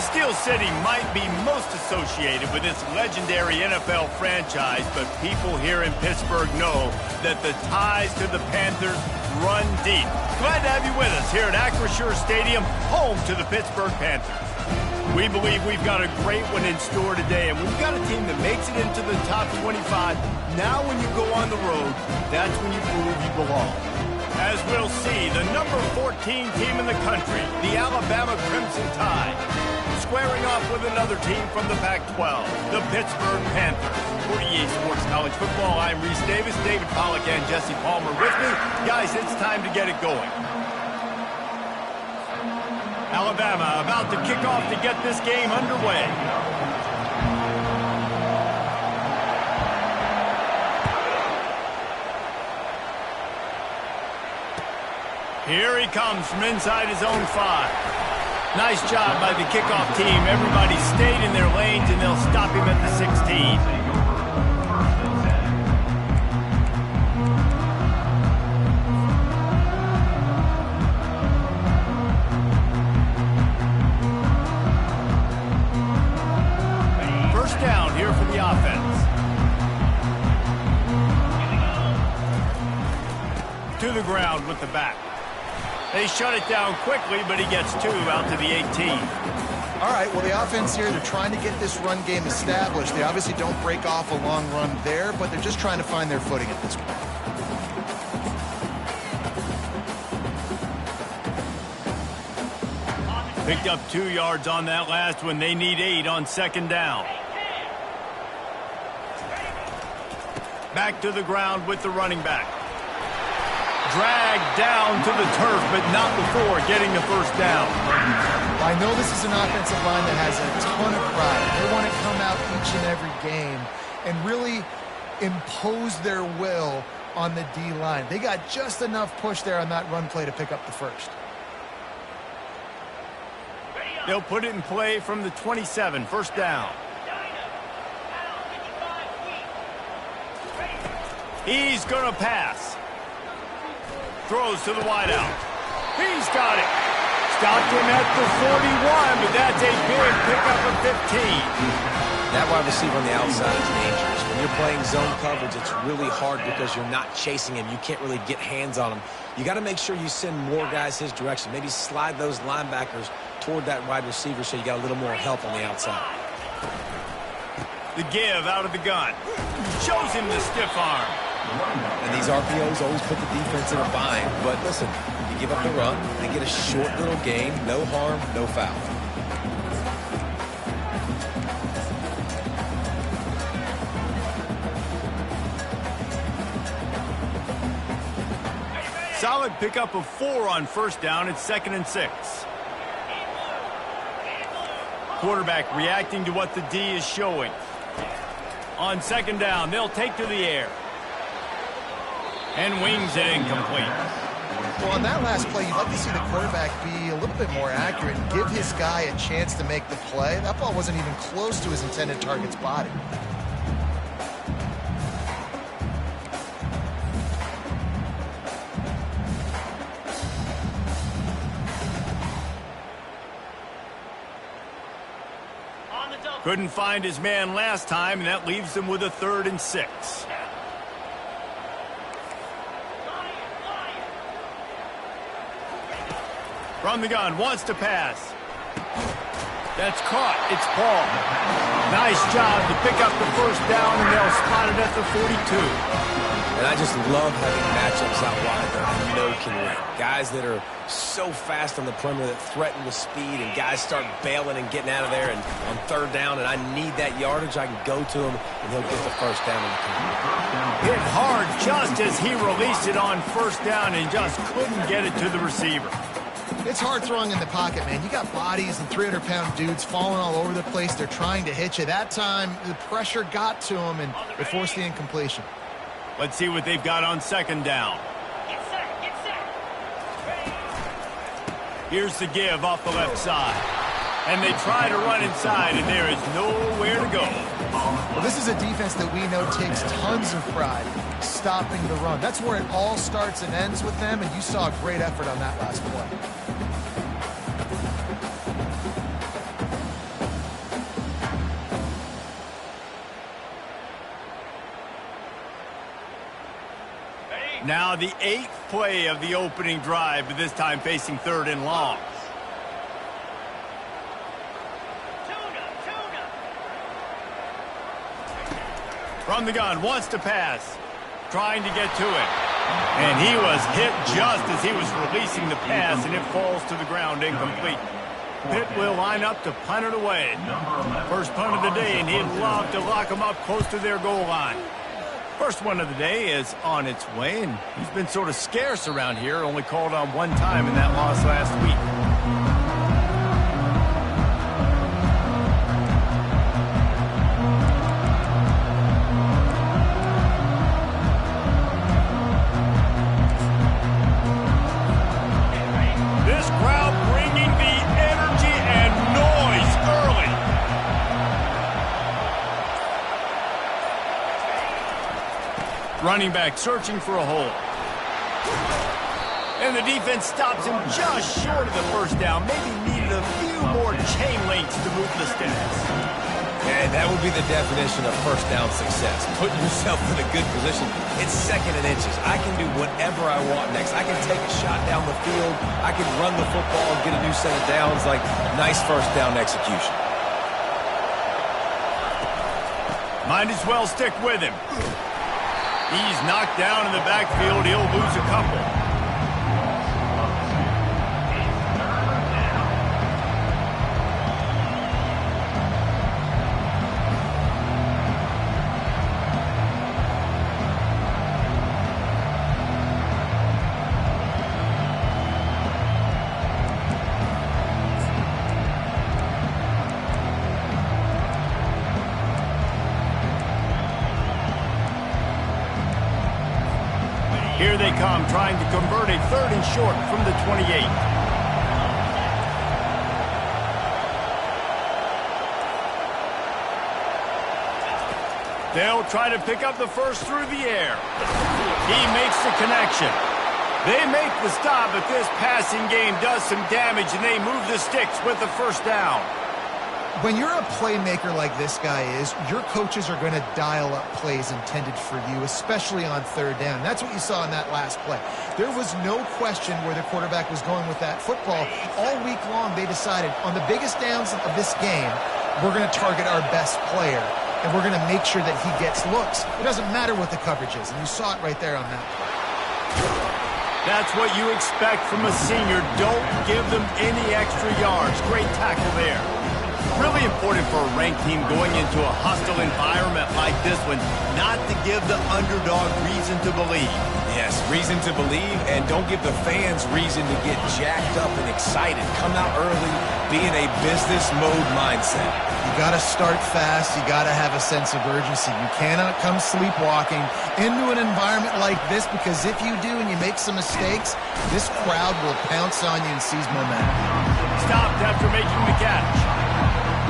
The Steel City might be most associated with its legendary NFL franchise, but people here in Pittsburgh know that the ties to the Panthers run deep. Glad to have you with us here at Acrisure Stadium, home to the Pittsburgh Panthers. We believe we've got a great one in store today, and we've got a team that makes it into the top 25. Now when you go on the road, that's when you prove you belong. As we'll see, the number 14 team in the country, the Alabama Crimson Tide, squaring off with another team from the Pac-12, the Pittsburgh Panthers. For EA Sports College Football, I'm Reese Davis, David Pollack, and Jesse Palmer with me. Guys, it's time to get it going. Alabama about to kick off to get this game underway. Here he comes from inside his own 5. Nice job by the kickoff team. Everybody stayed in their lanes, and they'll stop him at the 16. Down here for the offense. To the ground with the back. They shut it down quickly, but he gets 2 out to the 18. All right, well, the offense here, they're trying to get this run game established. They obviously don't break off a long run there, but they're just trying to find their footing at this point. Picked up 2 yards on that last one. They need 8 on second down. Back to the ground with the running back. Dragged down to the turf, but not before getting the first down. I know this is an offensive line that has a ton of pride. They want to come out each and every game and really impose their will on the D-line. They got just enough push there on that run play to pick up the first. They'll put it in play from the 27, first down. He's going to pass. Throws to the wideout. He's got it. Stopped him at the 41, but that's a big pickup of 15. That wide receiver on the outside is dangerous. When you're playing zone coverage, it's really hard because you're not chasing him. You can't really get hands on him. You got to make sure you send more guys his direction. Maybe slide those linebackers toward that wide receiver so you got a little more help on the outside. The give out of the gun. Shows him the stiff arm. And these RPOs always put the defense in a bind. But listen, you give up the run, they get a short little gain, no harm, no foul. Solid pickup of 4 on first down. It's 2nd and 6. Quarterback reacting to what the D is showing. On second down, they'll take to the air. And wings it incomplete. Well, on that last play, you'd like to see the quarterback be a little bit more accurate and give his guy a chance to make the play. That ball wasn't even close to his intended target's body. Couldn't find his man last time, and that leaves them with a 3rd and 6. From the gun, wants to pass. That's caught. It's Paul. Nice job to pick up the first down, and they'll spot it at the 42. And I just love having matchups out wide that I know can win. Guys that are so fast on the perimeter that threaten with speed, and guys start bailing and getting out of there. And on third down, and I need that yardage, I can go to him, and he'll get the first down in the corner. Hit hard just as he released it on first down and just couldn't get it to the receiver. It's hard throwing in the pocket, man. You got bodies and 300-pound dudes falling all over the place. They're trying to hit you. That time, the pressure got to them, and it forced the incompletion. Let's see what they've got on second down. Here's the give off the left side. And they try to run inside, and there is nowhere to go. Well, this is a defense that we know takes tons of pride stopping the run. That's where it all starts and ends with them, and you saw a great effort on that last play. Now the 8th play of the opening drive, but this time facing 3rd and long. From the gun, wants to pass. Trying to get to it. And he was hit just as he was releasing the pass, and it falls to the ground incomplete. Pitt will line up to punt it away. First punt of the day, and he'd love to lock them up close to their goal line. First one of the day is on its way, and he's been sort of scarce around here, only called on one time in that loss last week. This crowd bringing the energy and noise early. Running back searching for a hole. And the defense stops him just short of the first down. Maybe needed a few more chain links to move the stats. And that would be the definition of first down success. Put yourself in a good position. It's 2nd and inches. I can do whatever I want next. I can take a shot down the field. I can run the football and get a new set of downs. Like, nice first down execution. Might as well stick with him. He's knocked down in the backfield. He'll lose a couple. Here they come, trying to convert a 3rd and short from the 28. They'll try to pick up the first through the air. He makes the connection. They make the stop, but this passing game does some damage, and they move the sticks with the first down. When you're a playmaker like this guy is, your coaches are going to dial up plays intended for you, especially on 3rd down. That's what you saw in that last play. There was no question where the quarterback was going with that football. All week long, they decided on the biggest downs of this game, we're going to target our best player, and we're going to make sure that he gets looks. It doesn't matter what the coverage is, and you saw it right there on that play. That's what you expect from a senior. Don't give them any extra yards. Great tackle there. Really important for a ranked team going into a hostile environment like this one, not to give the underdog reason to believe. Yes, reason to believe, and don't give the fans reason to get jacked up and excited. Come out early, be in a business mode mindset. You got to start fast. You got to have a sense of urgency. You cannot come sleepwalking into an environment like this, because if you do and you make some mistakes, this crowd will pounce on you and seize momentum. Stopped after making the catch.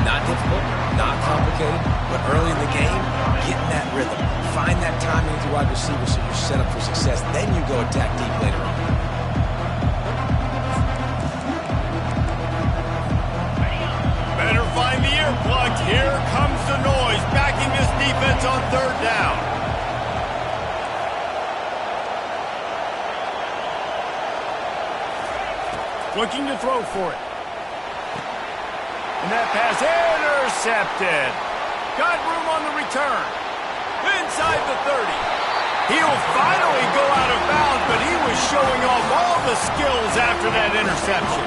Not difficult, not complicated, but early in the game, get in that rhythm. Find that timing with your wide receiver so you're set up for success. Then you go attack deep later on. Better find the earplugs. Here comes the noise, backing this defense on 3rd down. Looking to throw for it. And that pass intercepted. Got room on the return. Inside the 30. He'll finally go out of bounds, but he was showing off all the skills after that interception.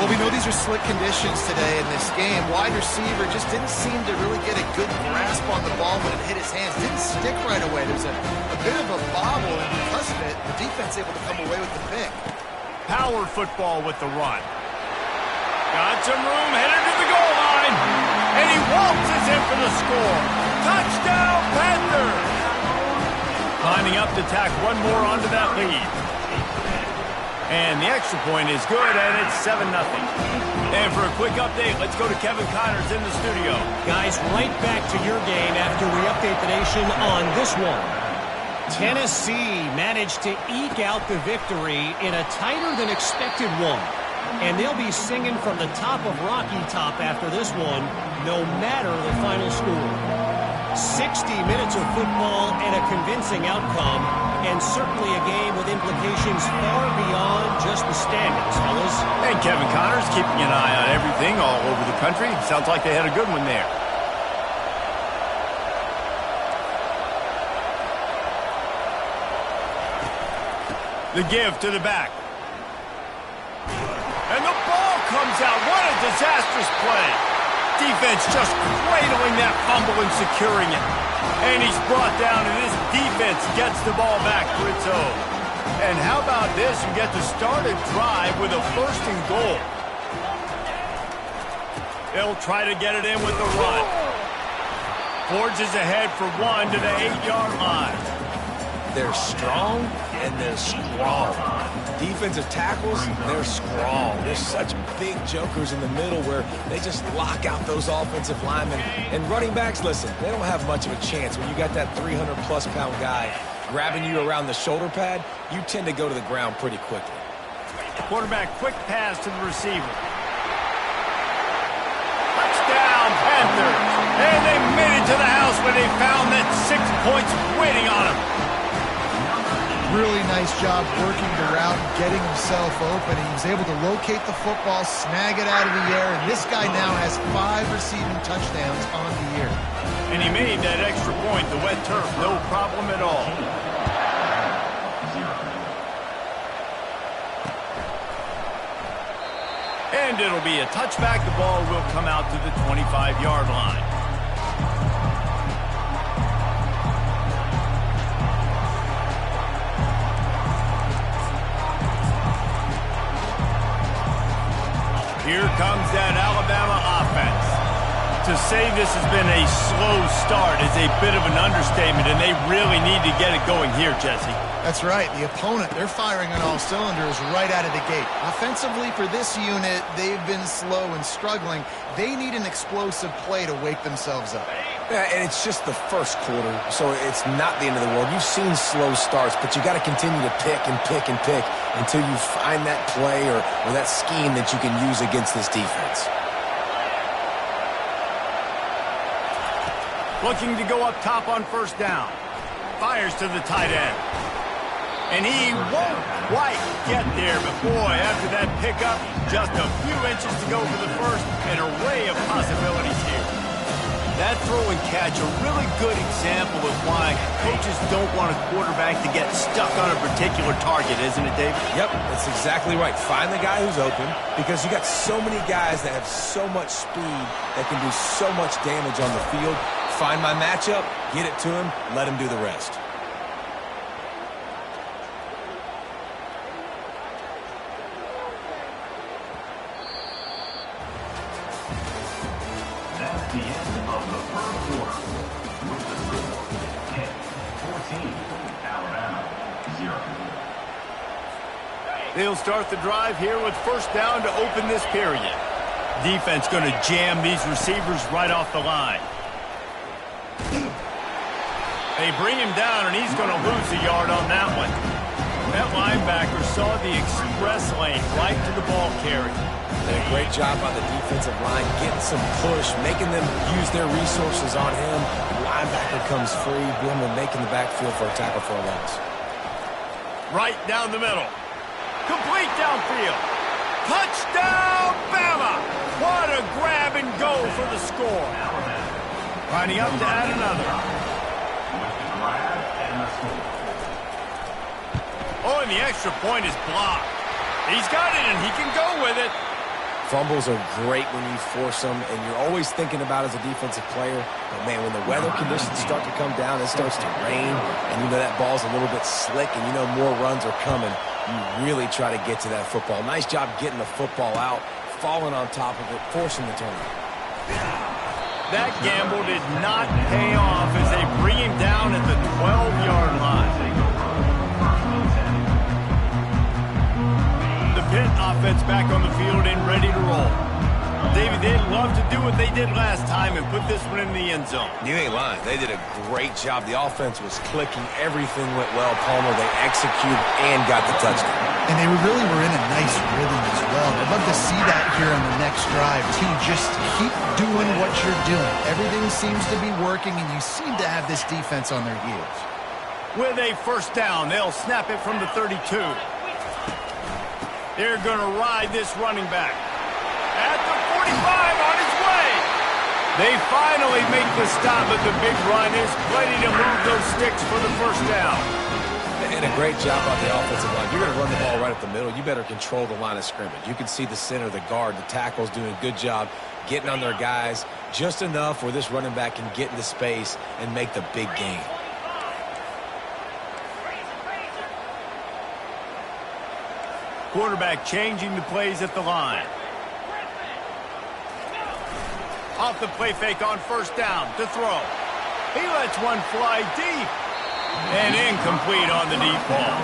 Well, we know these are slick conditions today in this game. Wide receiver just didn't seem to really get a good grasp on the ball when it hit his hands. Didn't stick right away. There's a bit of a bobble, and because of it, the defense able to come away with the pick. Power football with the run. Got some room, headed to the goal line, and he waltzes in for the score. Touchdown, Panthers! Lining up to tack one more onto that lead. And the extra point is good, and it's 7-0. And for a quick update, let's go to Kevin Connors in the studio. Guys, right back to your game after we update the nation on this one. Tennessee managed to eke out the victory in a tighter than expected one. And they'll be singing from the top of Rocky Top after this one, no matter the final score. 60 minutes of football and a convincing outcome. and certainly a game with implications far beyond just the standings, fellas. And Kevin Connors keeping an eye on everything all over the country. Sounds like they had a good one there. The give to the back. And the ball comes out. What a disastrous play. Defense just cradling that fumble and securing it. And he's brought down, and this defense gets the ball back for its own. And how about this? You get to start a drive with a 1st and goal. They'll try to get it in with the run. Forges ahead for 1 to the 8-yard line. They're strong and they're strong. Defensive tackles, they're strong. There's such big jokers in the middle where they just lock out those offensive linemen. And running backs, listen, they don't have much of a chance. When you got that 300-plus pound guy grabbing you around the shoulder pad, you tend to go to the ground pretty quickly. Quarterback, quick pass to the receiver. Touchdown, Panthers. And they made it to the house when they found that 6 points waiting on them. Really nice job working the route, getting himself open. He was able to locate the football, snag it out of the air, and this guy now has 5 receiving touchdowns on the year. And he made that extra point, the wet turf, no problem at all. And it'll be a touchback. The ball will come out to the 25-yard line. Here comes that Alabama offense. To say this has been a slow start is a bit of an understatement, and they really need to get it going here, Jesse. That's right. The opponent, they're firing on all cylinders right out of the gate. Offensively, for this unit, they've been slow and struggling. They need an explosive play to wake themselves up. Yeah, and it's just the first quarter, so it's not the end of the world. You've seen slow starts, but you got to continue to pick and pick and pick until you find that play or that scheme that you can use against this defense. Looking to go up top on 1st down. Fires to the tight end. And he won't quite get there, but boy, after that pickup, just a few inches to go for the first, an array of possibilities here. That throw and catch, a really good example of why coaches don't want a quarterback to get stuck on a particular target, isn't it, David? Yep, that's exactly right. Find the guy who's open, because you got so many guys that have so much speed that can do so much damage on the field. Find my matchup, get it to him, let him do the rest. That's the end of the 1st quarter. With the score, Pitt 14, Alabama 0. They'll start the drive here with 1st down to open this period. Defense going to jam these receivers right off the line. They bring him down, and he's going to lose a yard on that one. That linebacker saw the express lane right to the ball carrier. Did a great job on the defensive line, getting some push, making them use their resources on him. The linebacker comes free, boom, and making the backfield for a tackle for a loss. Right down the middle. Complete downfield. Touchdown, Bama! What a grab and go for the score. Lining up to add another. Oh, and the extra point is blocked. He's got it, and he can go with it. Fumbles are great when you force them, and you're always thinking about as a defensive player. But, man, when the weather conditions start to come down, it starts to rain, and you know that ball's a little bit slick, and you know more runs are coming. You really try to get to that football. Nice job getting the football out, falling on top of it, forcing the turnover. That gamble did not pay off as they bring him down at the 12-yard line. The Pitt offense back on the field and ready to roll. David, they'd love to do what they did last time and put this one in the end zone. You ain't lying. They did a great job. The offense was clicking. Everything went well, Palmer. They executed and got the touchdown. And they really were in a nice rhythm as well. I'd love to see that here on the next drive, too. Just keep doing what you're doing. Everything seems to be working, and you seem to have this defense on their heels. With a first down, they'll snap it from the 32. They're going to ride this running back. At the 45, on his way. They finally make the stop, but the big run is plenty to move those sticks for the first down. And a great job on the offensive line. You're going to run the ball right up the middle. You better control the line of scrimmage. You can see the center, the guard, the tackles doing a good job getting on their guys just enough where this running back can get into space and make the big gain. Quarterback changing the plays at the line. Off the play fake on first down to throw. He lets one fly deep. And incomplete on the deep ball.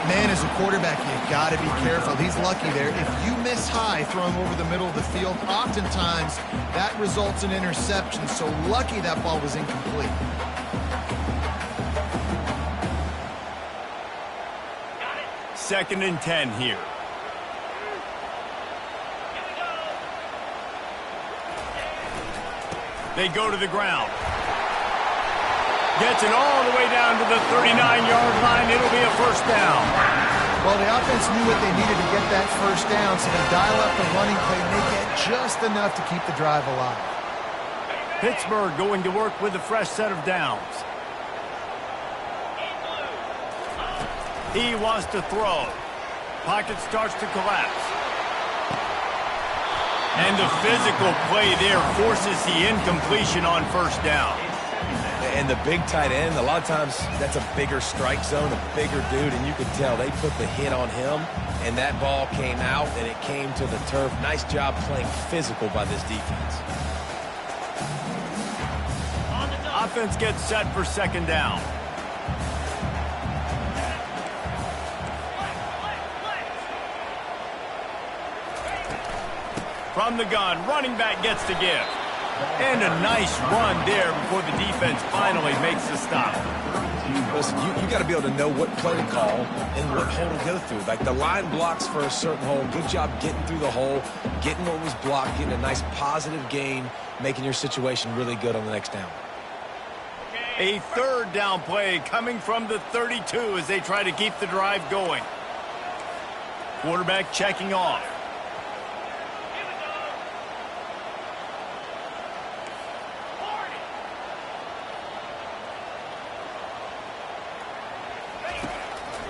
Man, as a quarterback, you got to be careful. He's lucky there. If you miss high throwing over the middle of the field, oftentimes that results in interception. So lucky that ball was incomplete. Second and 10 here. They go to the ground. Gets it all the way down to the 39-yard line. It'll be a first down. Well, the offense knew what they needed to get that first down, so they dial up the running play, and they get just enough to keep the drive alive. Pittsburgh going to work with a fresh set of downs. He wants to throw. Pocket starts to collapse. And the physical play there forces the incompletion on first down. And the big tight end, a lot of times that's a bigger strike zone, a bigger dude, and you could tell they put the hit on him, and that ball came out, and it came to the turf. Nice job playing physical by this defense. Offense gets set for second down. From the gun, running back gets to give. And a nice run there before the defense finally makes the stop. Listen, you got to be able to know what play to call and what hole to go through. Like the line blocks for a certain hole. Good job getting through the hole, getting what was blocked, getting a nice positive gain, making your situation really good on the next down. A third down play coming from the 32 as they try to keep the drive going. Quarterback checking off.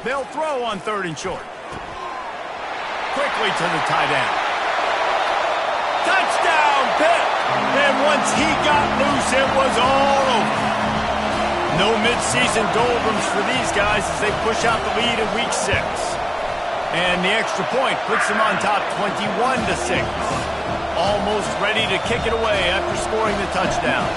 They'll throw on third and short. Quickly to the tight end. Touchdown, Pitt! And once he got loose, it was all over. No midseason doldrums for these guys as they push out the lead in week 6. And the extra point puts them on top 21-6. Almost ready to kick it away after scoring the touchdown.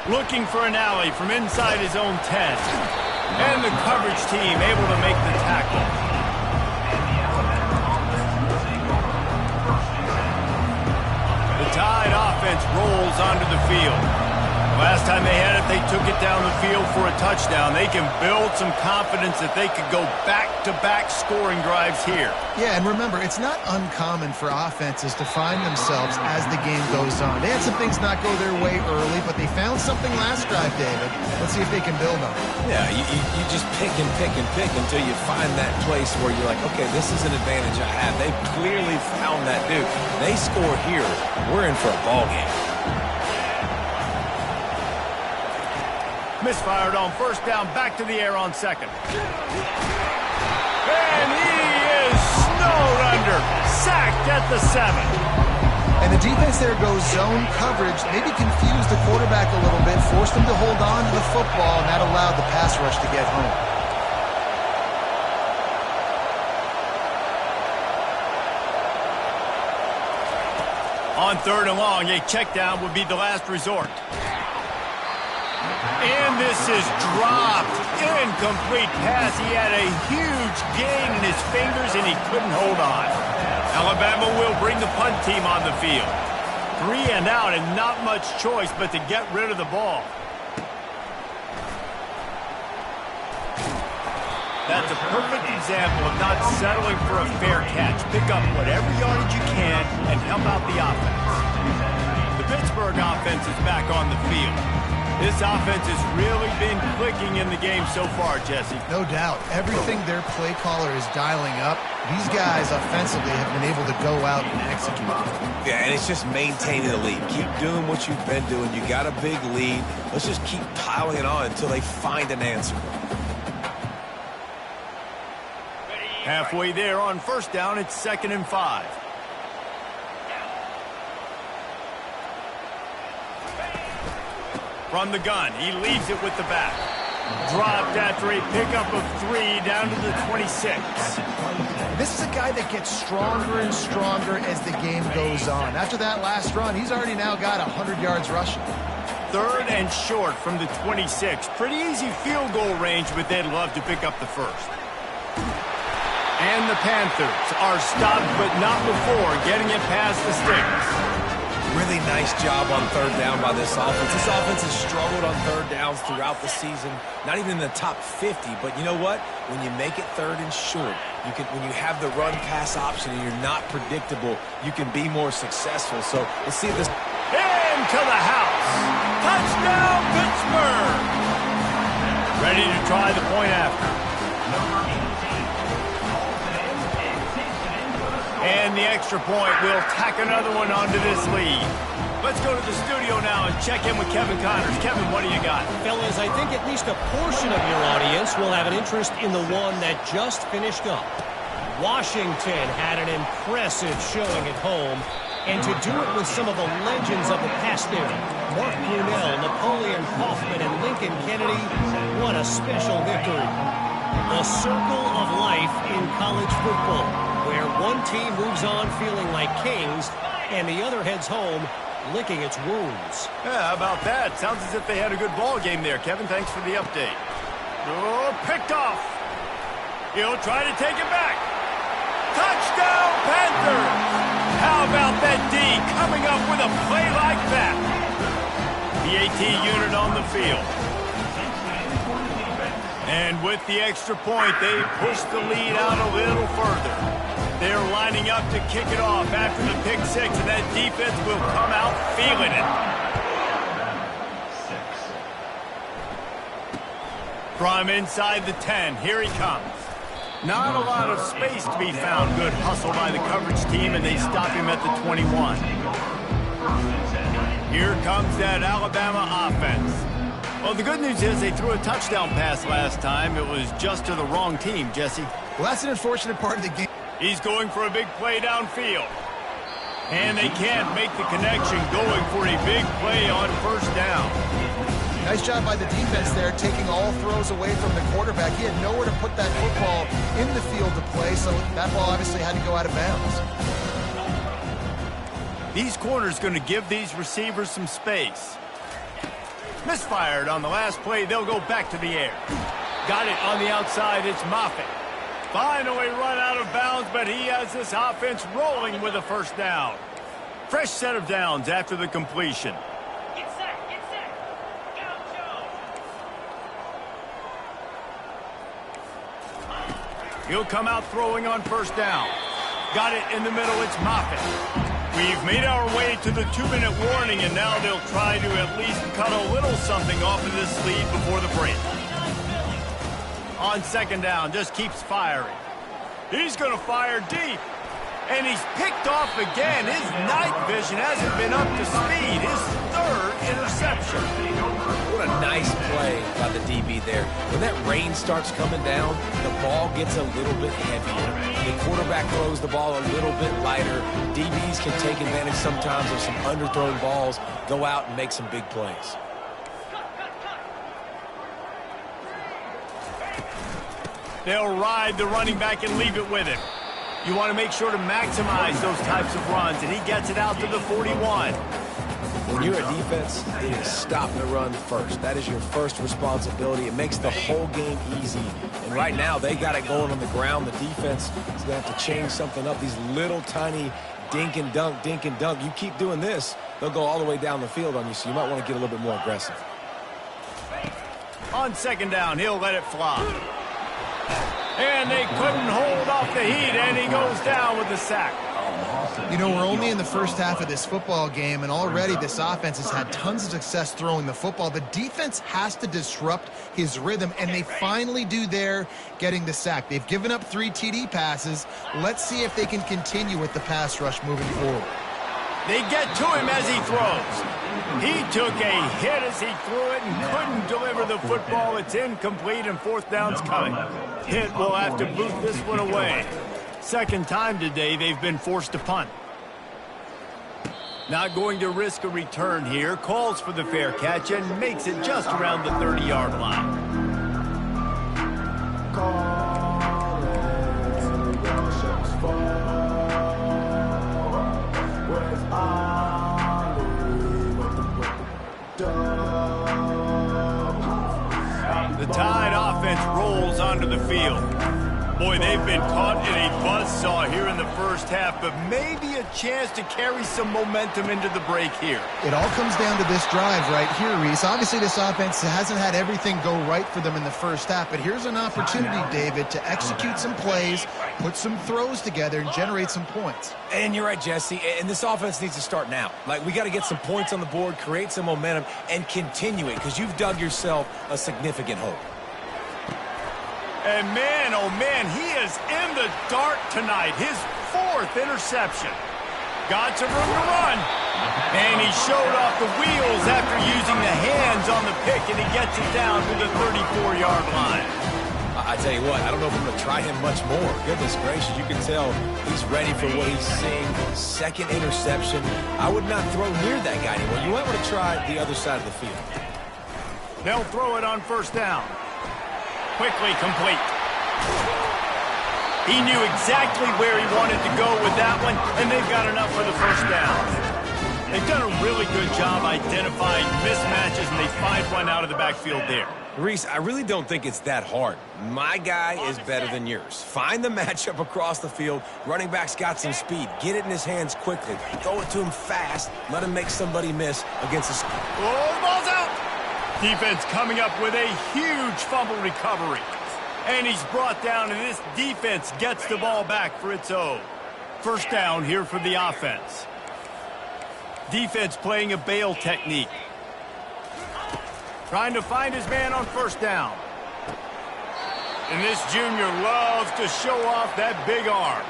Looking for an alley from inside his own 10. And the coverage team able to make the tackle. The Tide offense rolls onto the field. Last time they had it, they took it down the field for a touchdown. They can build some confidence that they could go back-to-back scoring drives here. Yeah, and remember, it's not uncommon for offenses to find themselves as the game goes on. They had some things not go their way early, but they found something last drive, David. Let's see if they can build on it. Yeah, you just pick and pick and pick until you find that place where you're like, okay, this is an advantage I have. They clearly found that dude. They score here, we're in for a ball game. Misfired on first down, back to the air on second. And he is snowed under, sacked at the 7. And the defense there goes zone coverage, maybe confused the quarterback a little bit, forced him to hold on to the football, and that allowed the pass rush to get home. On third and long, a check down would be the last resort. And this is dropped. Incomplete pass. He had a huge gain in his fingers, and he couldn't hold on. Alabama will bring the punt team on the field. 3 and out, and not much choice but to get rid of the ball. That's a perfect example of not settling for a fair catch. Pick up whatever yardage you can and help out the offense. Pittsburgh offense is back on the field. This offense has really been clicking in the game so far, Jesse. No doubt. Everything their play caller is dialing up, these guys offensively have been able to go out and execute. Yeah, and it's just maintaining the lead. Keep doing what you've been doing. You got a big lead. Let's just keep piling it on until they find an answer. Halfway there on first down, it's 2nd and 5. From the gun, he leaves it with the back. Dropped after a pickup of 3 down to the 26. This is a guy that gets stronger and stronger as the game goes on. After that last run, he's already now got 100 yards rushing. 3rd and short from the 26. Pretty easy field goal range, but they'd love to pick up the first. And the Panthers are stopped, but not before getting it past the sticks. Really nice job on 3rd down by this offense. This offense has struggled on 3rd downs throughout the season. Not even in the top 50, but you know what? When you make it 3rd and short, when you have the run-pass option and you're not predictable, you can be more successful. So let's see if this... Into the house. Touchdown, Pittsburgh. Ready to try the point after. And the extra point will tack another one onto this lead. Let's go to the studio now and check in with Kevin Connors. Kevin, what do you got? Fellas, I think at least a portion of your audience will have an interest in the one that just finished up. Washington had an impressive showing at home, and to do it with some of the legends of the past era, Mark Brunell, Napoleon Kaufman, and Lincoln Kennedy, what a special victory. The circle of life in college football, where one team moves on feeling like kings and the other heads home licking its wounds. Yeah, how about that? Sounds as if they had a good ball game there, Kevin. Thanks for the update. Oh, picked off. He'll try to take it back. Touchdown, Panthers! How about that D coming up with a play like that? The AT unit on the field. And with the extra point, they push the lead out a little further. They're lining up to kick it off after the pick 6, and that defense will come out feeling it. From inside the 10, here he comes. Not a lot of space to be found. Good hustle by the coverage team, and they stop him at the 21. Here comes that Alabama offense. Well, the good news is they threw a touchdown pass last time. It was just to the wrong team, Jesse. Well, that's an unfortunate part of the game. He's going for a big play downfield. And they can't make the connection, going for a big play on first down. Nice job by the defense there, taking all throws away from the quarterback. He had nowhere to put that football in the field to play, so that ball obviously had to go out of bounds. These corners going to give these receivers some space. Misfired on the last play. They'll go back to the air. Got it on the outside. It's Moffitt. Finally run out of bounds, but he has this offense rolling with a first down. Fresh set of downs after the completion. Get set. Go, Joe. He'll come out throwing on first down. Got it in the middle. It's Moffitt. We've made our way to the 2-minute warning, and now they'll try to at least cut a little something off of this lead before the break. On second down, just keeps firing. He's going to fire deep. And he's picked off again. His night vision hasn't been up to speed. His 3rd interception. What a nice play by the DB there. When that rain starts coming down, the ball gets a little bit heavier. The quarterback throws the ball a little bit lighter. DBs can take advantage sometimes of some underthrown balls, go out and make some big plays. They'll ride the running back and leave it with him. You want to make sure to maximize those types of runs, and he gets it out to the 41. When you're a defense, it is stop the run first. That is your first responsibility. It makes the whole game easy. And right now, they got it going on the ground. The defense is going to have to change something up. These little tiny dink and dunk. You keep doing this, they'll go all the way down the field on you, so you might want to get a little bit more aggressive. On second down, he'll let it fly. And they couldn't hold off the heat, and he goes down with the sack. You know, we're only in the first half of this football game, and already this offense has had tons of success throwing the football. The defense has to disrupt his rhythm, and they finally do there, getting the sack. They've given up 3 TD passes. Let's see if they can continue with the pass rush moving forward. They get to him as he throws. He took a hit as he threw it and couldn't deliver the football. It's incomplete, and fourth down's coming. Pitt will have to boot this one away. Second time today they've been forced to punt. Not going to risk a return here. Calls for the fair catch and makes it just around the 30-yard line. The Tide offense rolls onto the field. Boy, they've been caught in a buzzsaw here in the first half, but maybe a chance to carry some momentum into the break here. It all comes down to this drive right here, Reese. Obviously, this offense hasn't had everything go right for them in the first half, but here's an opportunity, David, to execute some plays, put some throws together, and generate some points. And you're right, Jesse, and this offense needs to start now. Like, we got to get some points on the board, create some momentum, and continue it, because you've dug yourself a significant hole. And man, oh man, he is in the dark tonight. His 4th interception. Got some room to run. And he showed off the wheels after using the hands on the pick, and he gets it down to the 34-yard line. I tell you what, I don't know if I'm going to try him much more. Goodness gracious, you can tell he's ready for what he's seeing. 2nd interception. I would not throw near that guy anymore. You might want to try the other side of the field. They'll throw it on first down. Quickly complete. He knew exactly where he wanted to go with that one, and they've got enough for the first down. They've done a really good job identifying mismatches, and they find one out of the backfield there. Reese, I really don't think it's that hard. My guy is better than yours. Find the matchup across the field. Running back's got some speed. Get it in his hands quickly. Throw it to him fast. Let him make somebody miss against the... Oh, the ball's out! Defense coming up with a huge fumble recovery. And he's brought down, and this defense gets the ball back for its own. First down here for the offense. Defense playing a bail technique. Trying to find his man on first down. And this junior loves to show off that big arm.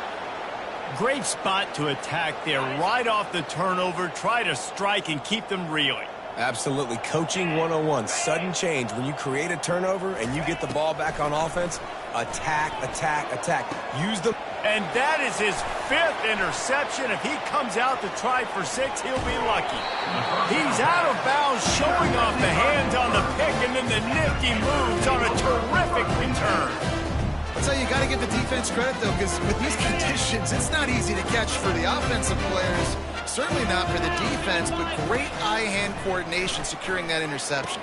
Great spot to attack there right off the turnover. Try to strike and keep them reeling. Absolutely. Coaching 101. Sudden change. When you create a turnover and you get the ball back on offense, attack, attack, attack. Use the... And that is his 5th interception. If he comes out to try for 6, he'll be lucky. He's out of bounds, showing off the hands on the pick, and then the nifty moves on a terrific return. I'll tell you, you got to give the defense credit, though, because with these conditions, it's not easy to catch for the offensive players. Certainly not for the defense, but great eye-hand coordination securing that interception.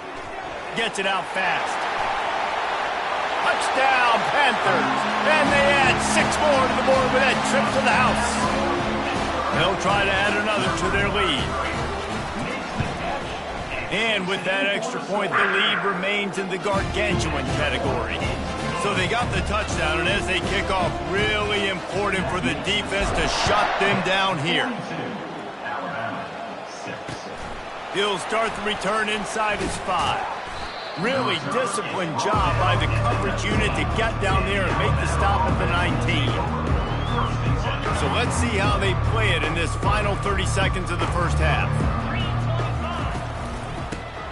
Gets it out fast. Touchdown, Panthers. And they add 6 more to the board with that trip to the house. They'll try to add another to their lead. And with that extra point, the lead remains in the gargantuan category. So they got the touchdown, and as they kick off, really important for the defense to shut them down here. He'll start the return inside his 5. Really disciplined job by the coverage unit to get down there and make the stop at the 19. So let's see how they play it in this final 30 seconds of the first half.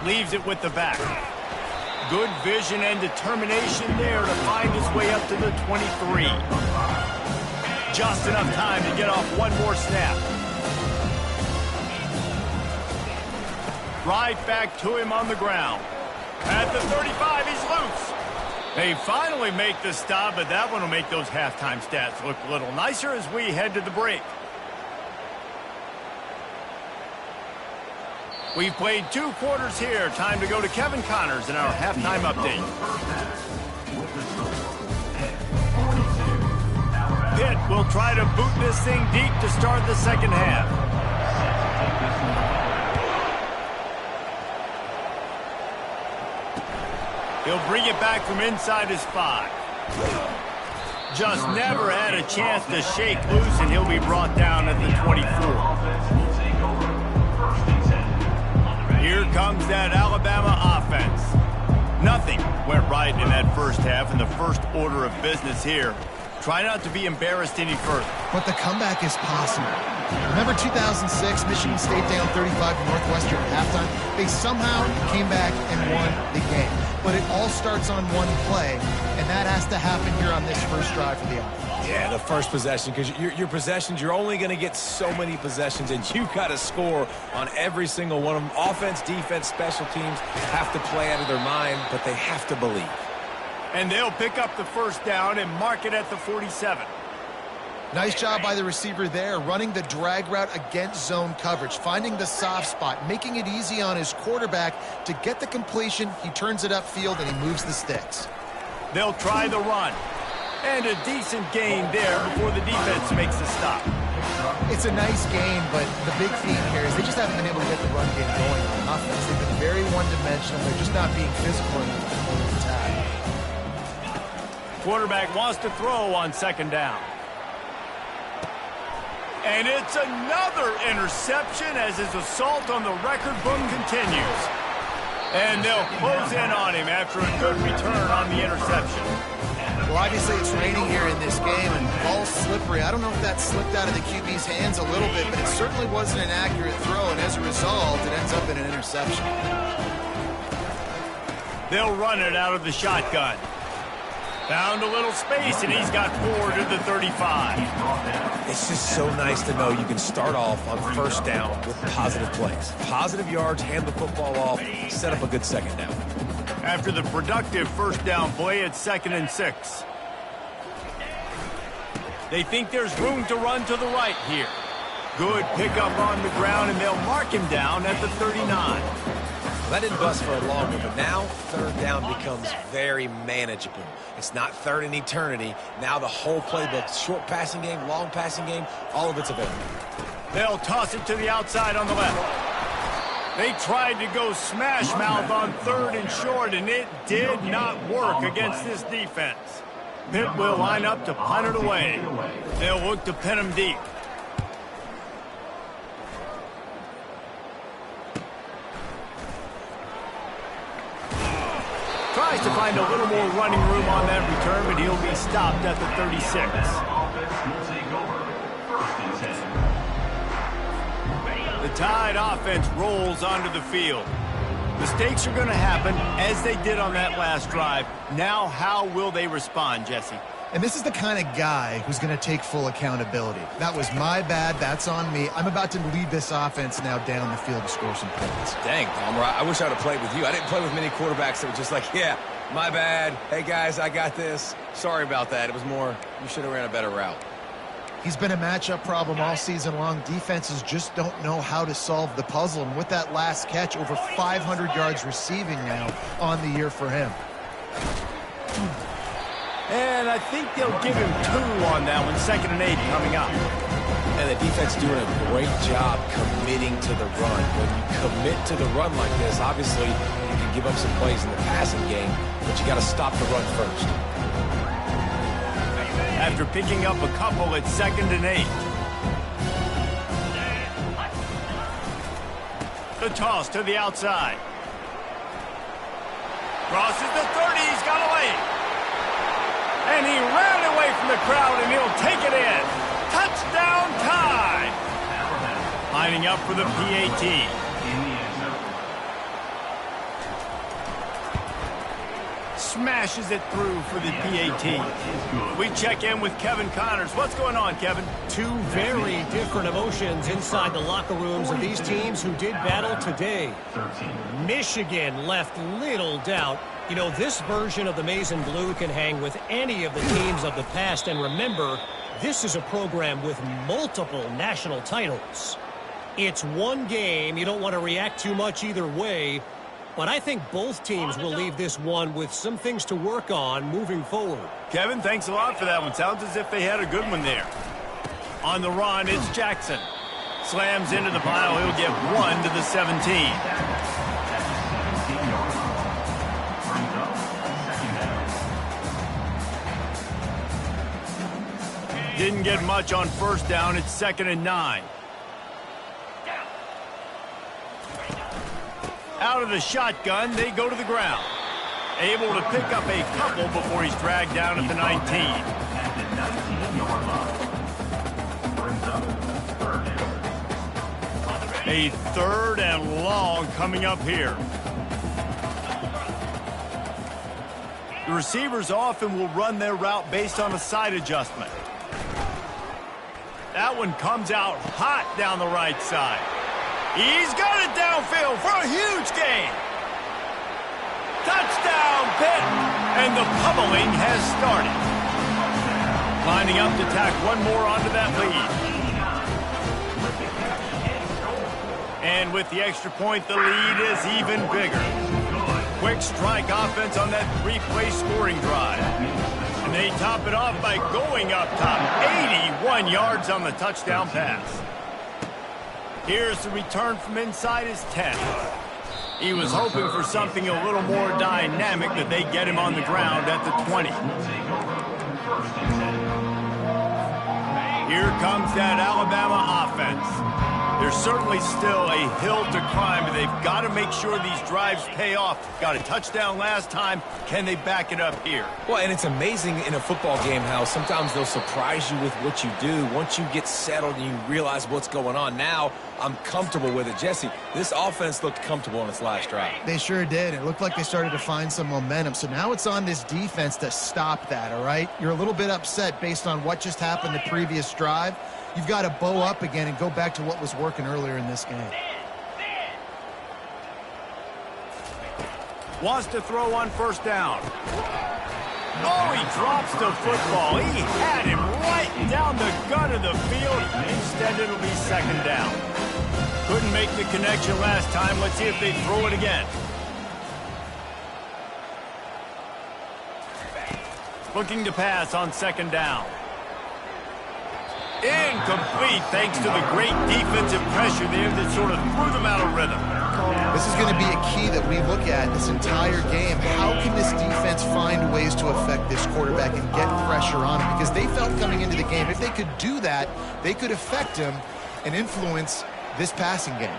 Leaves it with the back. Good vision and determination there to find his way up to the 23. Just enough time to get off one more snap. Right back to him on the ground. At the 35, he's loose. They finally make the stop, but that one will make those halftime stats look a little nicer as we head to the break. We've played 2 quarters here. Time to go to Kevin Connors in our halftime update. Pitt will try to boot this thing deep to start the second half. He'll bring it back from inside his 5. Just never had a chance to shake loose, and he'll be brought down at the 24. Here comes that Alabama offense. Nothing went right in that first half, in the first order of business here. Try not to be embarrassed any further. But the comeback is possible. Remember 2006, Michigan State down 35 to Northwestern at halftime? They somehow came back and won the game. But it all starts on one play, and that has to happen here on this first drive for the offense. Yeah, the first possession, because your possessions, you're only going to get so many possessions, and you've got to score on every single one of them. Offense, defense, special teams have to play out of their mind, but they have to believe. And they'll pick up the first down and mark it at the 47. Nice job by the receiver there, running the drag route against zone coverage, finding the soft spot, making it easy on his quarterback to get the completion. He turns it upfield, and he moves the sticks. They'll try the run. And a decent gain there before the defense makes the stop. It's a nice gain, but the big theme here is they just haven't been able to get the run game going on offense. They've been very one-dimensional. They're just not being physical enough to hold the attack. Quarterback wants to throw on second down. And it's another interception as his assault on the record book continues. And they'll close in on him after a good return on the interception. Well, obviously it's raining here in this game, and the ball's slippery. I don't know if that slipped out of the QB's hands a little bit, but it certainly wasn't an accurate throw, and as a result, it ends up in an interception. They'll run it out of the shotgun. Found a little space, and he's got 4 to the 35. It's just so nice to know you can start off on first down with positive plays. Positive yards, hand the football off, set up a good second down. After the productive first down play, it's 2nd and 6. They think there's room to run to the right here. Good pickup on the ground, and they'll mark him down at the 39. Well, that didn't bust for a long one, but now third down becomes very manageable. It's not third in eternity. Now the whole playbook, short passing game, long passing game, all of it's available. They'll toss it to the outside on the left. They tried to go smash mouth on 3rd and short, and it did not work against this defense. Pitt will line up to punt it away. They'll look to pin him deep. Tries to find a little more running room on that return, but he'll be stopped at the 36. The Tide offense rolls onto the field. Mistakes are going to happen, as they did on that last drive. Now, how will they respond, Jesse? And this is the kind of guy who's going to take full accountability. That was my bad. That's on me. I'm about to lead this offense now down the field to score some points. Dang, Palmer, I wish I would have played with you. I didn't play with many quarterbacks that were just like, yeah, my bad. Hey, guys, I got this. Sorry about that. It was more, you should have ran a better route. He's been a matchup problem all season long. Defenses just don't know how to solve the puzzle. And with that last catch, over 500 yards receiving now on the year for him. And I think they'll give him 2 on that one. 2nd and 8 coming up. And the defense doing a great job committing to the run. When you commit to the run like this, obviously you can give up some plays in the passing game, but you got to stop the run first. After picking up a couple, it's 2nd and 8. The toss to the outside. Crosses the 30. He's got away. And he ran away from the crowd, and he'll take it in. Touchdown Tide. Lining up for the PAT. Smashes it through for the PAT. We check in with Kevin Connors. What's going on, Kevin? 2 very different emotions inside the locker rooms of these teams who did battle today. Michigan left little doubt. You know, this version of the Maize and Blue can hang with any of the teams of the past. And remember, this is a program with multiple national titles. It's one game. You don't want to react too much either way. But I think both teams will leave this one with some things to work on moving forward. Kevin, thanks a lot for that one. Sounds as if they had a good one there. On the run, it's Jackson. Slams into the pile. He'll get 1 to the 17. Didn't get much on first down. It's 2nd and 9. Out of the shotgun, they go to the ground. Able to pick up a couple before he's dragged down at the 19. At the 19-yard line. Brings up third down. A 3rd and long coming up here. The receivers often will run their route based on a side adjustment. That one comes out hot down the right side. He's got it downfield for a huge gain. Touchdown, Pitt! And the pummeling has started. Lining up to tack one more onto that lead. And with the extra point, the lead is even bigger. Quick strike offense on that 3-play scoring drive. And they top it off by going up top. 81 yards on the touchdown pass. Here's the return from inside his 10. He was hoping for something a little more dynamic, that they get him on the ground at the 20. Here comes that Alabama offense. There's certainly still a hill to climb, and they've got to make sure these drives pay off. Got a touchdown last time. Can they back it up here? Well, and it's amazing in a football game how sometimes they'll surprise you with what you do. Once you get settled and you realize what's going on, now I'm comfortable with it. Jesse, this offense looked comfortable on its last drive. They sure did. It looked like they started to find some momentum. So now it's on this defense to stop that, all right? You're a little bit upset based on what just happened the previous drive. You've got to bow up again and go back to what was working earlier in this game. Wants to throw on first down. Oh, he drops the football. He had him right down the gut of the field. Instead, it'll be 2nd down. Couldn't make the connection last time. Let's see if they throw it again. Looking to pass on 2nd down. Incomplete, thanks to the great defensive pressure there that sort of threw them out of rhythm. This is going to be a key that we look at this entire game. How can this defense find ways to affect this quarterback and get pressure on him? Because they felt coming into the game, if they could do that, they could affect him and influence this passing game.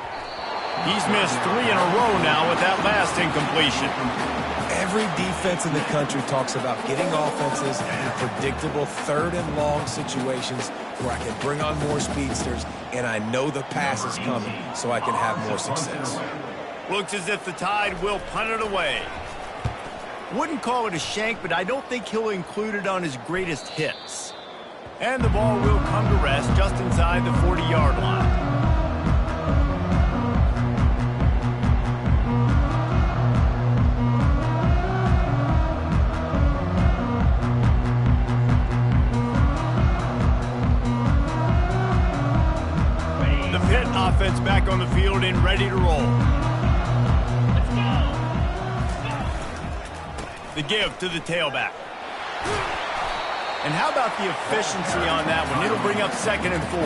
He's missed 3 in a row now with that last incompletion. Every defense in the country talks about getting offenses in predictable 3rd and long situations where I can bring on more speedsters and I know the pass is coming so I can have more success. Looks as if the Tide will punt it away. Wouldn't call it a shank, but I don't think he'll include it on his greatest hits. And the ball will come to rest just inside the 40-yard line. Offense back on the field and ready to roll. Let's go. The give to the tailback. And how about the efficiency on that one? It'll bring up 2nd and 4.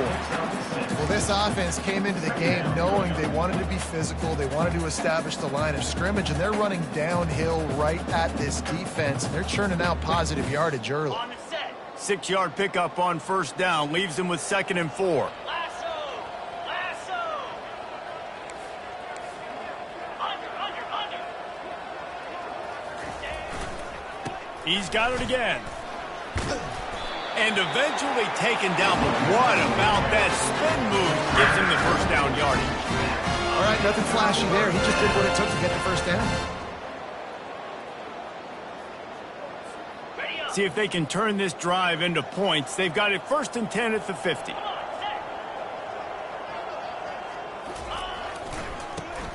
Well, this offense came into the game knowing they wanted to be physical. They wanted to establish the line of scrimmage, and they're running downhill right at this defense, and they're churning out positive yardage early. On the set. 6-yard pickup on first down leaves them with 2nd and 4. He's got it again. And eventually taken down. But what about that spin move? Gives him the first down yardage. All right, nothing flashy there. He just did what it took to get the first down. See if they can turn this drive into points. They've got it 1st and 10 at the 50.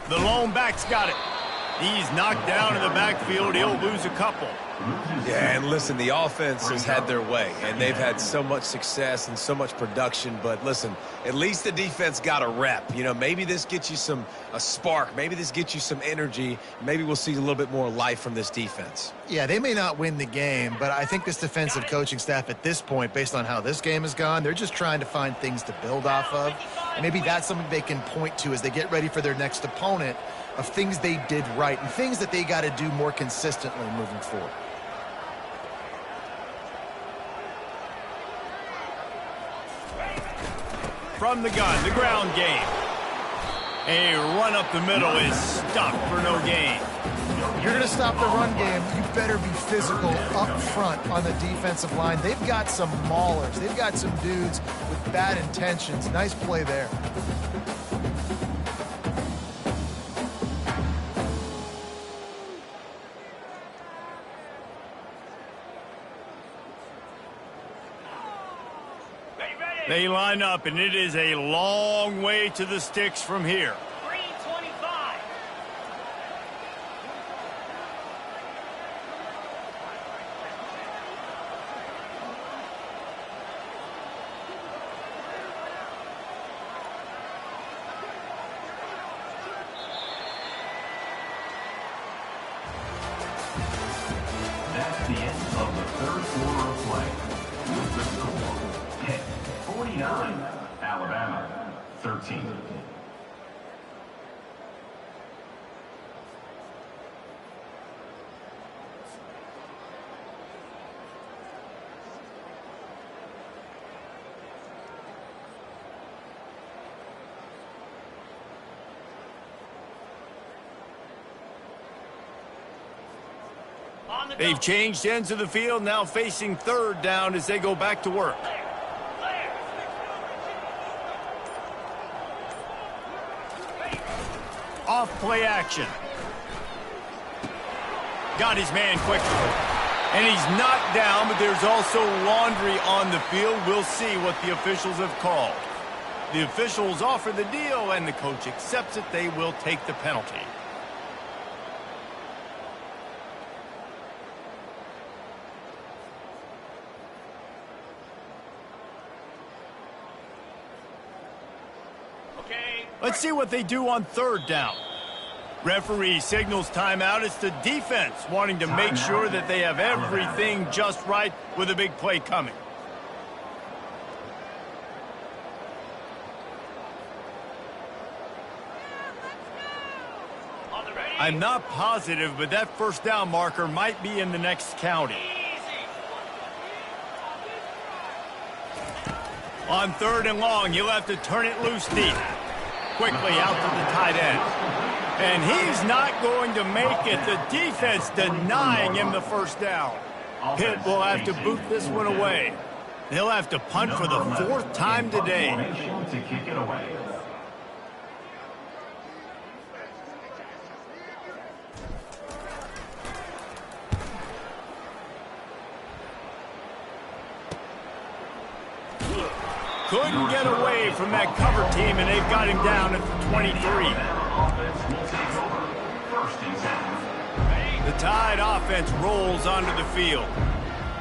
The lone back's got it. He's knocked down in the backfield. He'll lose a couple. Yeah, and listen, the offense has had their way, and they've had so much success and so much production. But listen, at least the defense got a rep. You know, maybe this gets you a spark. Maybe this gets you some energy. Maybe we'll see a little bit more life from this defense. Yeah, they may not win the game, but I think this defensive coaching staff at this point, based on how this game has gone, they're just trying to find things to build off of. And maybe that's something they can point to as they get ready for their next opponent, of things they did right and things that they got to do more consistently moving forward. from the gun, the ground game. A run up the middle is stopped for no gain. You're going to stop the run game, you better be physical up front on the defensive line. They've got some maulers. They've got some dudes with bad intentions. Nice play there. They line up, and it is a long way to the sticks from here. 325. That's the end of the third quarter of play. With the score, Pitt 49, Alabama 13. On the They've double. changed ends of the field, now facing third down as they go back to work. Clear. Off play action. Got his man quickly. And he's knocked down, but there's also laundry on the field. We'll see what the officials have called. The officials offer the deal, and the coach accepts it. They will take the penalty. Okay. Let's see what they do on third down. Referee signals timeout. It's the defense wanting to make sure that they have everything just right with a big play coming. On the ready. I'm not positive, but that first down marker might be in the next county. Easy. On third and long, he'll have to turn it loose deep. Quickly out to the tight end. And he's not going to make it. The defense denying him the first down. Pitt will have to boot this one away. They'll have to punt for the fourth time today. To kick it away. Couldn't get away from that cover team, and they've got him down at the 23. Offense will take over. First and 10. The Tide offense rolls onto the field.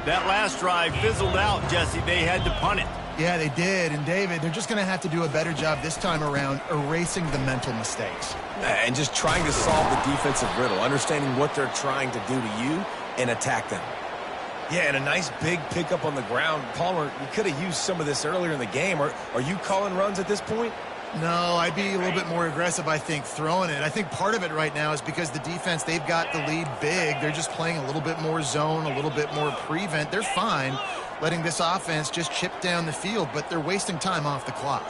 That last drive fizzled out, Jesse. They had to punt it. Yeah, they did. And, David, they're just going to have to do a better job this time around erasing the mental mistakes. And just trying to solve the defensive riddle, understanding what they're trying to do to you and attack them. Yeah, and a nice big pickup on the ground. Palmer, you could have used some of this earlier in the game. Are you calling runs at this point? No, I'd be a little bit more aggressive, I think, throwing it. I think part of it right now is because the defense, they've got the lead big. They're just playing a little bit more zone, a little bit more prevent. They're fine letting this offense just chip down the field, but they're wasting time off the clock.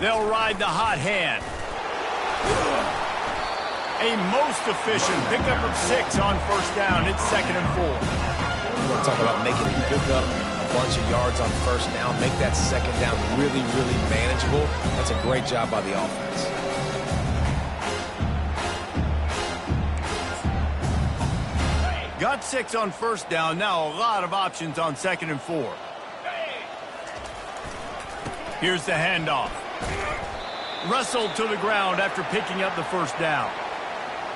They'll ride the hot hand. A most efficient pickup of 6 on first down. It's 2nd and 4. You want to talk about making you pick up a bunch of yards on first down, make that second down really, really manageable. That's a great job by the offense. Got 6 on first down. Now a lot of options on 2nd and 4. Here's the handoff. Wrestled to the ground after picking up the first down.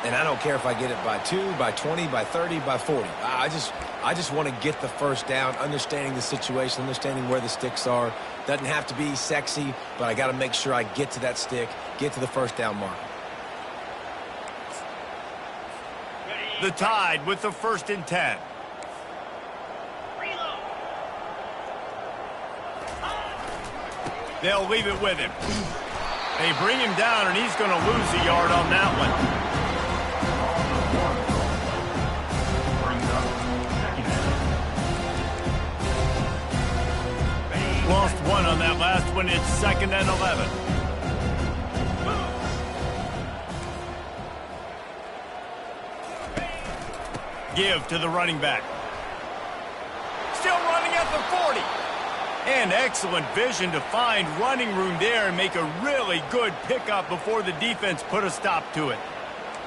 And I don't care if I get it by 2, by 20, by 30, by 40. I just want to get the first down, understanding the situation, understanding where the sticks are. Doesn't have to be sexy, but I got to make sure I get to that stick, get to the first down mark. The Tide with the 1st and 10. Reload. They'll leave it with him. They bring him down, and he's going to lose a yard on that one. when it's 2nd and 11. Give to the running back. Still running at the 40. And excellent vision to find running room there and make a really good pickup before the defense put a stop to it.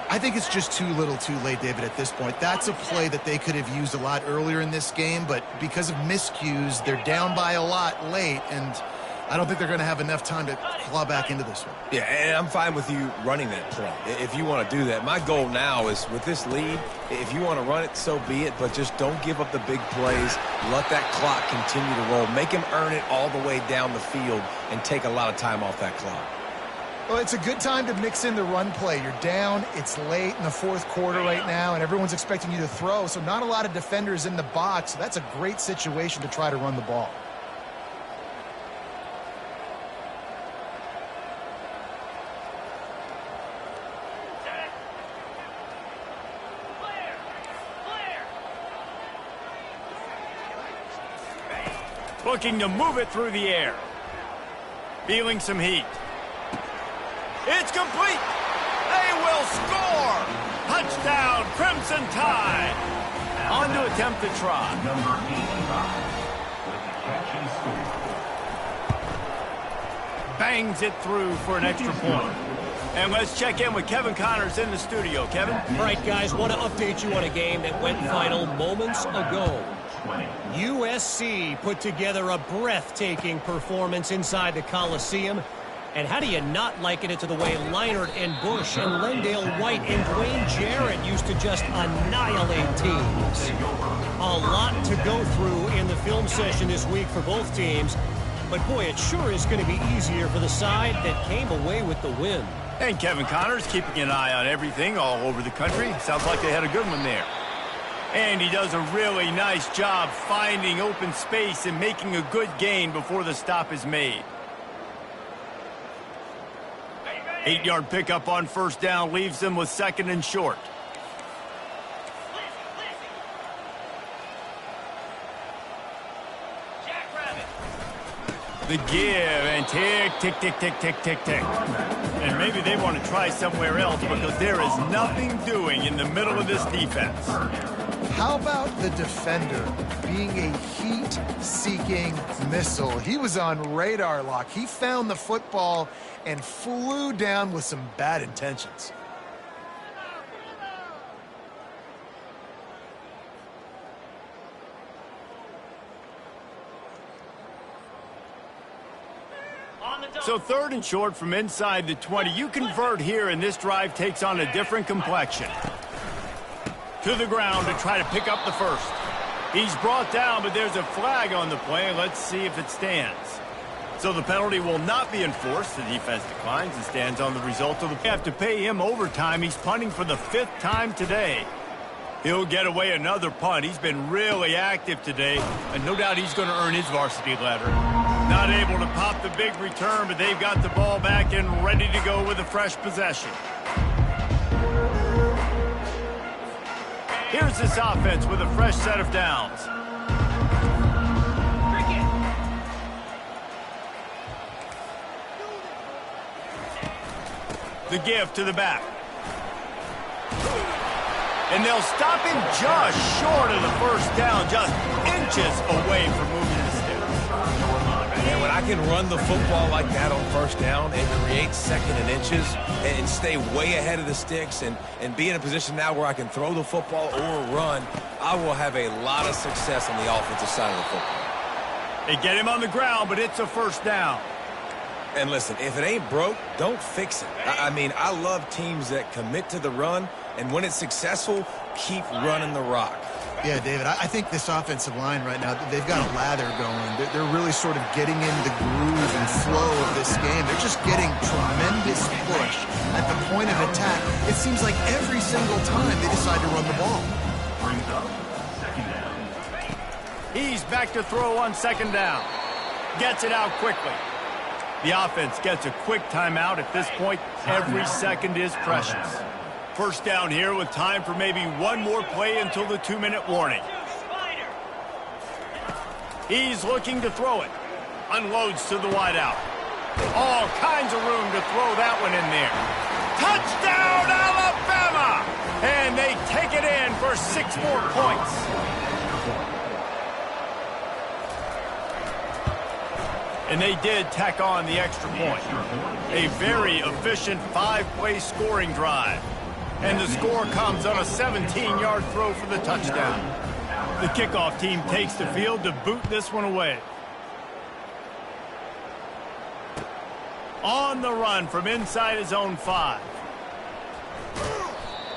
I think it's just too little too late, David, at this point. That's a play that they could have used a lot earlier in this game, but because of miscues, they're down by a lot late, and I don't think they're going to have enough time to claw back into this one. Yeah, and I'm fine with you running that play if you want to do that. My goal now is with this lead, if you want to run it, so be it, but just don't give up the big plays. Let that clock continue to roll. Make him earn it all the way down the field and take a lot of time off that clock. Well, it's a good time to mix in the run play. You're down, it's late in the fourth quarter right now, and everyone's expecting you to throw, so not a lot of defenders in the box. So that's a great situation to try to run the ball. Looking to move it through the air. Feeling some heat. It's complete. They will score. Touchdown, Crimson Tide. On to attempt the try. Number 85 with the catch and score. Bangs it through for an extra point. And let's check in with Kevin Connors in the studio. Kevin? All right, guys, want to update you on a game that went final moments ago. USC put together a breathtaking performance inside the Coliseum. And how do you not liken it to the way Leinart and Bush and Lendale White and Dwayne Jarrett used to just annihilate teams? A lot to go through in the film session this week for both teams. But, boy, it sure is going to be easier for the side that came away with the win. And Kevin Connors keeping an eye on everything all over the country. Sounds like they had a good one there. And he does a really nice job finding open space and making a good gain before the stop is made. 8-yard pickup on first down leaves them with 2nd and short. The give and tick, tick, tick, tick, tick, tick, tick. And maybe they want to try somewhere else because there is nothing doing in the middle of this defense. How about the defender being a heat-seeking missile? He was on radar lock. He found the football and flew down with some bad intentions. So 3rd and short from inside the 20. You convert here, and this drive takes on a different complexion. To the ground to try to pick up the first. He's brought down, but there's a flag on the play. Let's see if it stands. So the penalty will not be enforced. The defense declines and stands on the result of the... They have to pay him overtime. He's punting for the 5th time today. He'll get away another punt. He's been really active today, and no doubt he's going to earn his varsity letter. Not able to pop the big return, but they've got the ball back and ready to go with a fresh possession. Here's this offense with a fresh set of downs. The give to the back. And they'll stop him just short of the first down, just inches away from moving the sticks. And when I can run the football like that on first down and create 2nd and inches and stay way ahead of the sticks and be in a position now where I can throw the football or run, I will have a lot of success on the offensive side of the football. They get him on the ground, but it's a first down. And listen, if it ain't broke, don't fix it. I mean, I love teams that commit to the run, and when it's successful, keep running the rock. Yeah, David, I think this offensive line right now, they've got a lather going. They're really sort of getting in the groove and flow of this game. They're just getting tremendous push at the point of attack. It seems like every single time they decide to run the ball. Brings up 2nd down. He's back to throw on 2nd down. Gets it out quickly. The offense gets a quick timeout. At this point, every second is precious. First down here with time for maybe one more play until the 2-minute warning. He's looking to throw it. unloads to the wideout. All kinds of room to throw that one in there. Touchdown, Alabama! And they take it in for 6 more points. And they did tack on the extra point. A very efficient 5-play scoring drive. And the score comes on a 17-yard throw for the touchdown. The kickoff team takes the field to boot this one away. On the run from inside his own 5.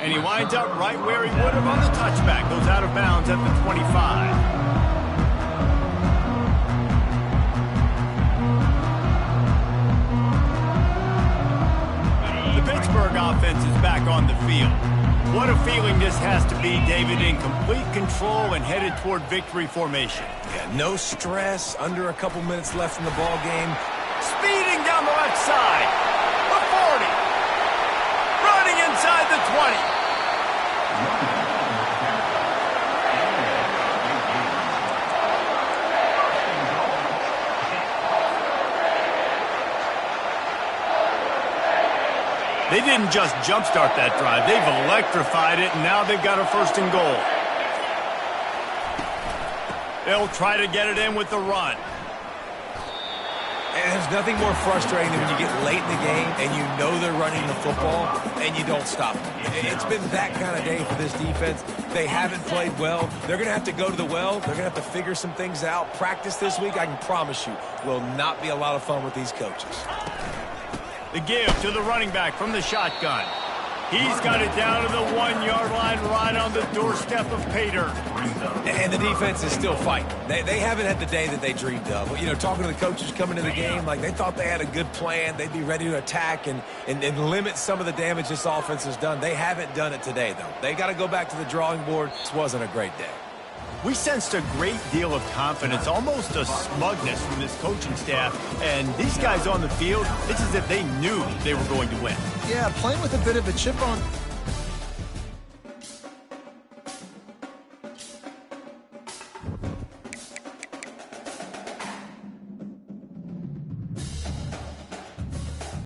And he winds up right where he would have on the touchback. Goes out of bounds at the 25. Pittsburgh offense is back on the field. What a feeling this has to be, David, in complete control and headed toward victory formation. Yeah, no stress, under a couple minutes left in the ball game. Speeding down the left side. The 40. Running inside the 20. They didn't just jumpstart that drive. They've electrified it, and now they've got a 1st and goal. They'll try to get it in with the run. And there's nothing more frustrating than when you get late in the game and you know they're running the football and you don't stop them. It's been that kind of day for this defense. They haven't played well. They're going to have to go to the well. They're going to have to figure some things out. Practice this week, I can promise you, will not be a lot of fun with these coaches. The give to the running back from the shotgun. He's got it down to the 1-yard line right on the doorstep of pay dirt. And the defense is still fighting. They haven't had the day that they dreamed of. You know, talking to the coaches coming to the game, like they thought they had a good plan. They'd be ready to attack and limit some of the damage this offense has done. They haven't done it today, though. They got to go back to the drawing board. This wasn't a great day. We sensed a great deal of confidence, almost a smugness from this coaching staff. And these guys on the field, it's as if they knew they were going to win. Yeah, playing with a bit of a chip on